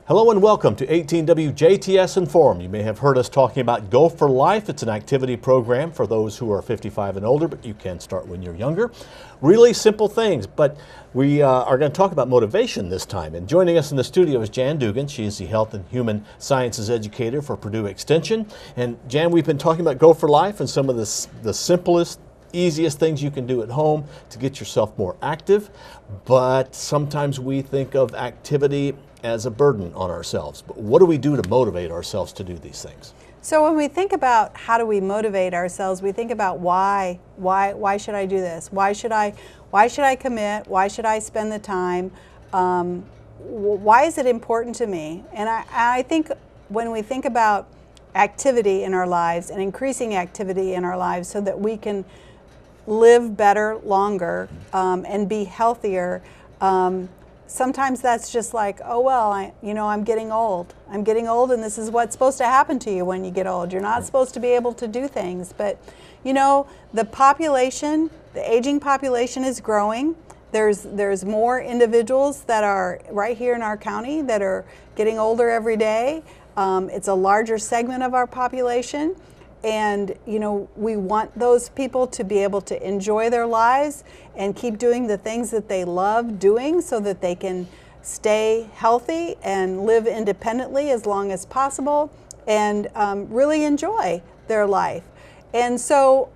Hello and welcome to 18WJTS Inform. You may have heard us talking about Go for Life. It's an activity program for those who are 55 and older, but you can start when you're younger. Really simple things, but we are going to talk about motivation this time. And joining us in the studio is Jan Dugan. She is the Health and Human Sciences Educator for Purdue Extension. And Jan, we've been talking about Go for Life and some of the simplest, easiest things you can do at home to get yourself more active. But sometimes we think of activity as a burden on ourselves. But what do we do to motivate ourselves to do these things? So when we think about how do we motivate ourselves, we think about why should I do this? Why should I commit? Why should I spend the time? Why is it important to me? And I think when we think about activity in our lives and increasing activity in our lives so that we can live better, longer, and be healthier, sometimes that's just like, oh, well, I'm getting old. I'm getting old, and this is what's supposed to happen to you when you get old. You're not supposed to be able to do things. But, the population, the aging population is growing. There's more individuals that are right here in our county that are getting older every day. It's a larger segment of our population. And, we want those people to be able to enjoy their lives and keep doing the things that they love doing so that they can stay healthy and live independently as long as possible and really enjoy their life. And so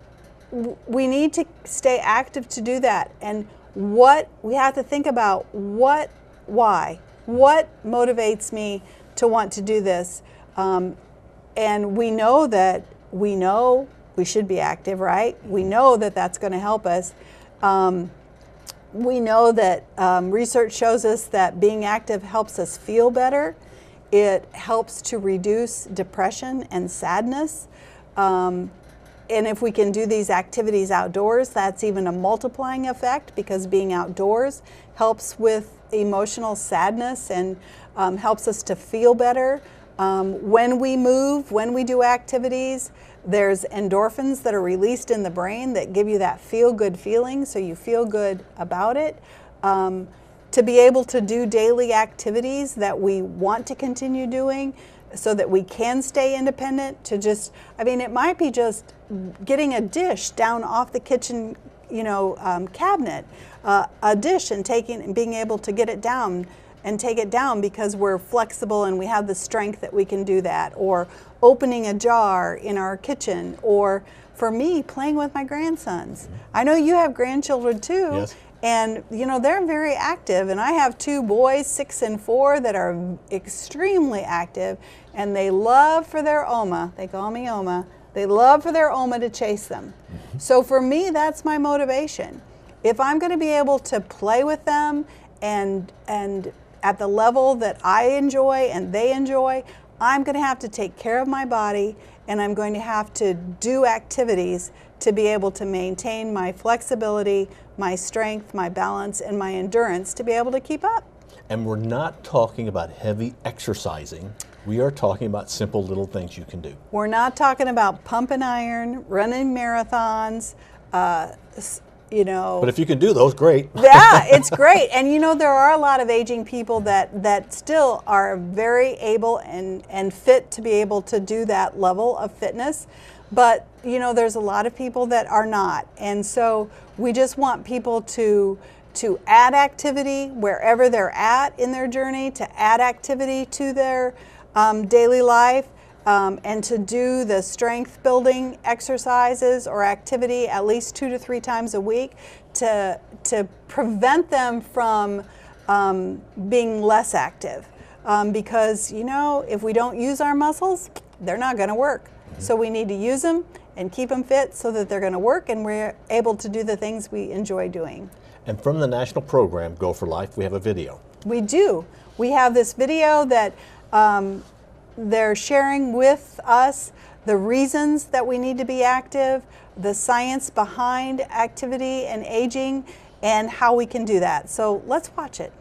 we need to stay active to do that. And what we have to think about, why? What motivates me to want to do this? And we know we should be active, right? We know that that's going to help us. We know that research shows us that being active helps us feel better. It helps to reduce depression and sadness. And if we can do these activities outdoors, that's even a multiplying effect because being outdoors helps with emotional sadness and helps us to feel better. When we move, when we do activities, there's endorphins that are released in the brain that give you that feel-good feeling, so you feel good about it. To be able to do daily activities that we want to continue doing so that we can stay independent, it might be just getting a dish down off the kitchen, cabinet, a dish and being able to get it down and take it down because we're flexible and we have the strength that we can do that, or opening a jar in our kitchen, or for me, playing with my grandsons. I know you have grandchildren too. Yes. And they're very active, and I have two boys, 6 and 4, that are extremely active, and they love for their Oma, they call me Oma, they love for their Oma to chase them. So for me, that's my motivation. If I'm going to be able to play with them and at the level that I enjoy and they enjoy, I'm going to have to take care of my body, and I'm going to have to do activities to be able to maintain my flexibility, my strength, my balance, and my endurance to be able to keep up. And we're not talking about heavy exercising. We are talking about simple little things you can do. We're not talking about pump and iron, running marathons, But if you can do those, great. Yeah, it's great. And there are a lot of aging people that still are very able and fit to be able to do that level of fitness. But, there's a lot of people that are not. And so we just want people to add activity wherever they're at in their journey, to add activity to their daily life. And to do the strength building exercises or activity at least 2 to 3 times a week to prevent them from being less active. Because, if we don't use our muscles, they're not going to work. So we need to use them and keep them fit so that they're going to work and we're able to do the things we enjoy doing. And from the national program, Go for Life, we have a video. We do. We have this video that they're sharing with us the reasons that we need to be active, the science behind activity and aging, and how we can do that. So let's watch it.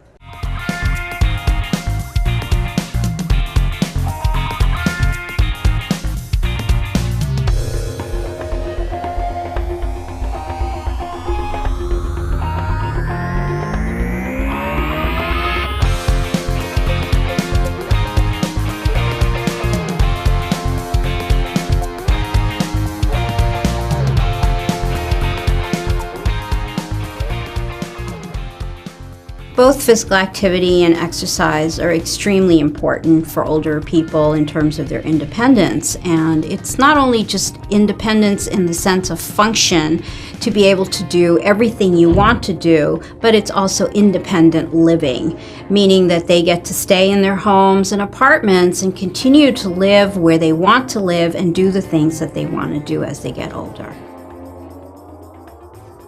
Both physical activity and exercise are extremely important for older people in terms of their independence. And it's not only just independence in the sense of function to be able to do everything you want to do, but it's also independent living, meaning that they get to stay in their homes and apartments and continue to live where they want to live and do the things that they want to do as they get older.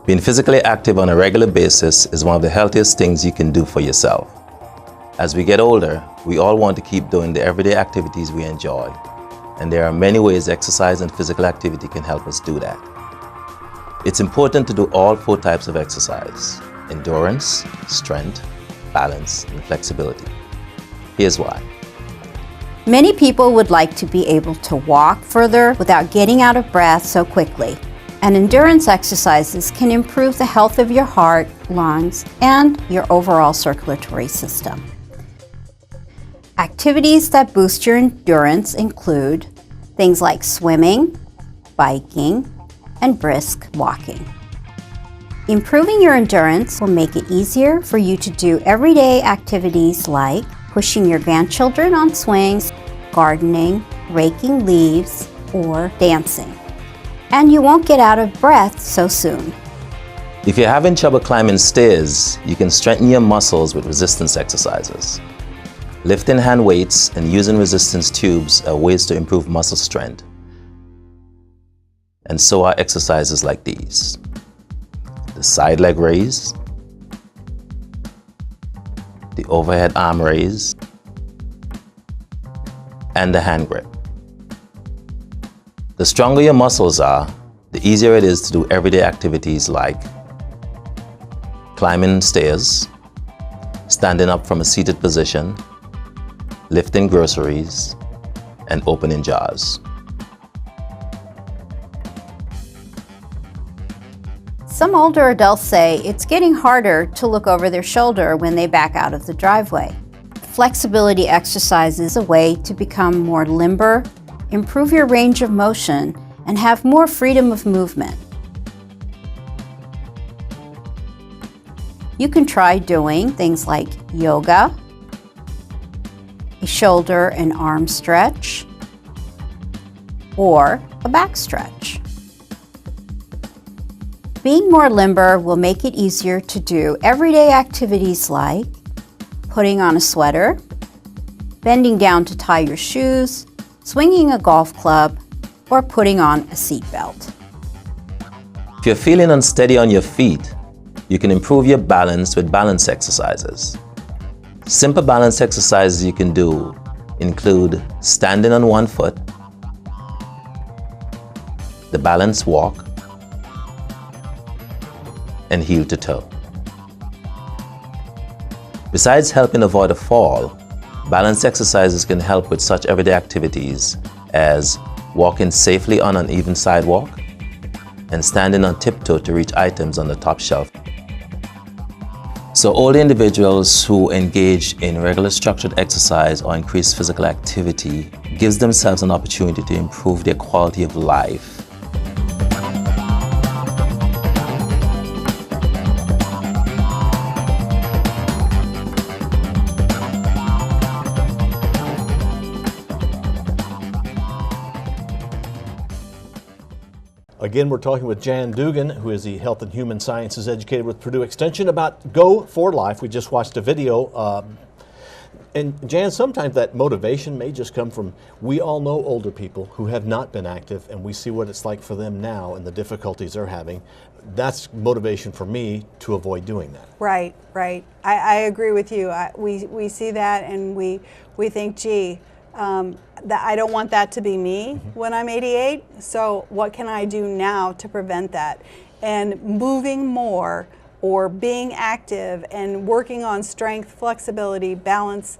Being physically active on a regular basis is one of the healthiest things you can do for yourself. As we get older, we all want to keep doing the everyday activities we enjoy, and there are many ways exercise and physical activity can help us do that. It's important to do all 4 types of exercise: endurance, strength, balance, and flexibility. Here's why. Many people would like to be able to walk further without getting out of breath so quickly. And endurance exercises can improve the health of your heart, lungs, and your overall circulatory system. Activities that boost your endurance include things like swimming, biking, and brisk walking. Improving your endurance will make it easier for you to do everyday activities like pushing your grandchildren on swings, gardening, raking leaves, or dancing. And you won't get out of breath so soon. If you're having trouble climbing stairs, you can strengthen your muscles with resistance exercises. Lifting hand weights and using resistance tubes are ways to improve muscle strength. And so are exercises like these: the side leg raise, the overhead arm raise, and the hand grip. The stronger your muscles are, the easier it is to do everyday activities like climbing stairs, standing up from a seated position, lifting groceries, and opening jars. Some older adults say it's getting harder to look over their shoulder when they back out of the driveway. Flexibility exercise is a way to become more limber, improve your range of motion, and have more freedom of movement. You can try doing things like yoga, a shoulder and arm stretch, or a back stretch. Being more limber will make it easier to do everyday activities like putting on a sweater, bending down to tie your shoes, swinging a golf club, or putting on a seatbelt. If you're feeling unsteady on your feet, you can improve your balance with balance exercises. Simple balance exercises you can do include standing on one foot, the balance walk, and heel to toe. Besides helping avoid a fall, balance exercises can help with such everyday activities as walking safely on an uneven sidewalk and standing on tiptoe to reach items on the top shelf. So older individuals who engage in regular structured exercise or increased physical activity gives themselves an opportunity to improve their quality of life. Again, we're talking with Jan Dugan, who is the Health and Human Sciences educator with Purdue Extension, about Go for Life. We just watched a video. And Jan, sometimes that motivation may just come from, we all know older people who have not been active, and we see what it's like for them now and the difficulties they're having. That's motivation for me to avoid doing that. Right, right. I agree with you. We see that and we think, gee, that I don't want that to be me when I'm 88, so what can I do now to prevent that? And moving more or being active and working on strength, flexibility, balance,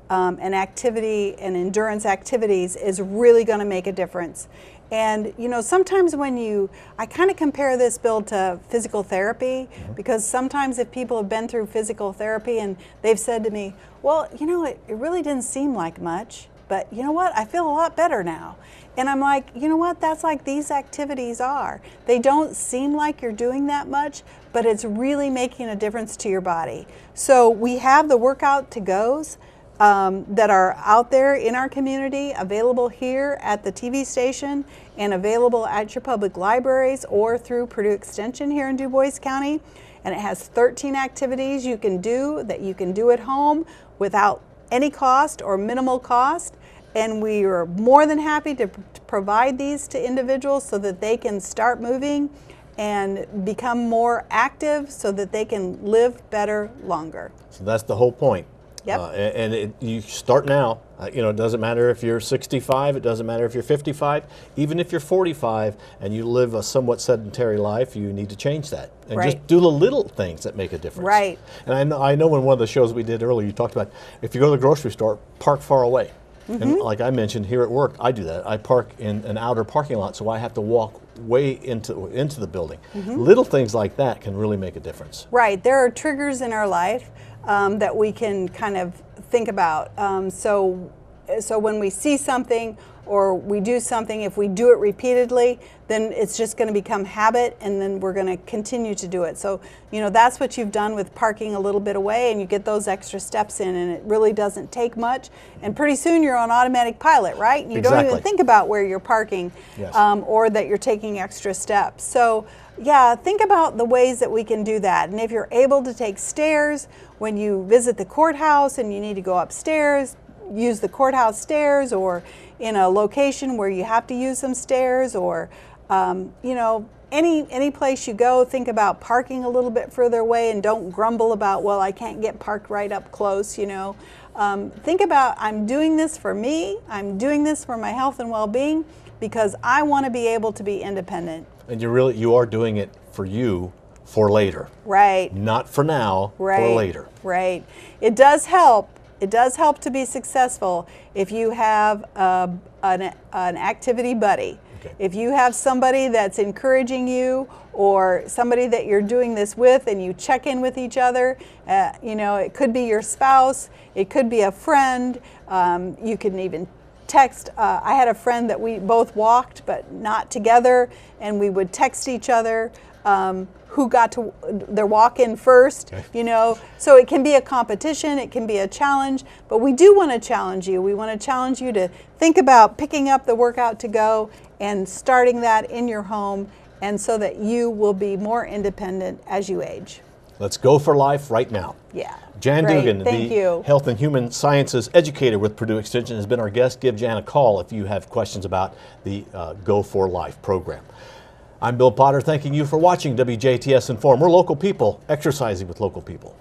and activity and endurance activities is really going to make a difference. And you know, sometimes I kind of compare this, Bill, to physical therapy, because sometimes if people have been through physical therapy and they've said to me, well, you know, it really didn't seem like much, but you know what? I feel a lot better now. And I'm like, you know what? That's like these activities are. They don't seem like you're doing that much, but it's really making a difference to your body. So we have the workout to goes that are out there in our community, available here at the TV station and available at your public libraries or through Purdue Extension here in Du Bois County. And it has 13 activities you can do that you can do at home without any cost or minimal cost. And we are more than happy to provide these to individuals so that they can start moving and become more active so that they can live better longer. So that's the whole point. Yep. You start now. It doesn't matter if you're 65, it doesn't matter if you're 55, even if you're 45 and you live a somewhat sedentary life, you need to change that. And Right. just do the little things that make a difference. Right. And I know in one of the shows we did earlier, you talked about if you go to the grocery store, park far away. And like I mentioned here at work, I do that. I park in an outer parking lot, so I have to walk way into the building. Little things like that can really make a difference. Right. There are triggers in our life that we can kind of think about. So when we see something or we do something, if we do it repeatedly, then it's just going to become habit, and then we're going to continue to do it. So, that's what you've done with parking a little bit away, and you get those extra steps in, and it really doesn't take much. And pretty soon you're on automatic pilot, right? You don't even think about where you're parking. Yes. Or that you're taking extra steps. So, yeah, think about the ways that we can do that. And if you're able to take stairs when you visit the courthouse and you need to go upstairs, use the courthouse stairs, or in a location where you have to use some stairs, or any place you go, think about parking a little bit further away, and don't grumble about, well, I can't get parked right up close. Think about, I'm doing this for me, I'm doing this for my health and well-being, because I want to be able to be independent. And you are doing it for you for later. Right. Not for now, Right. for later. Right. It does help. It does help to be successful if you have an activity buddy. Okay. If you have somebody that's encouraging you, or somebody that you're doing this with, and you check in with each other, it could be your spouse, it could be a friend, you can even text. I had a friend that we both walked, but not together, and we would text each other who got to their walk-in first. Okay. So it can be a competition, it can be a challenge, but we do want to challenge you. We want to challenge you to think about picking up the workout to go and starting that in your home, and so that you will be more independent as you age. Let's go for life right now. Yeah. Jan Great. Dugan, Thank the you. Health and Human Sciences educator with Purdue Extension, has been our guest. Give Jan a call if you have questions about the Go for Life program. I'm Bill Potter, thanking you for watching WJTS Inform. We're local people, exercising with local people.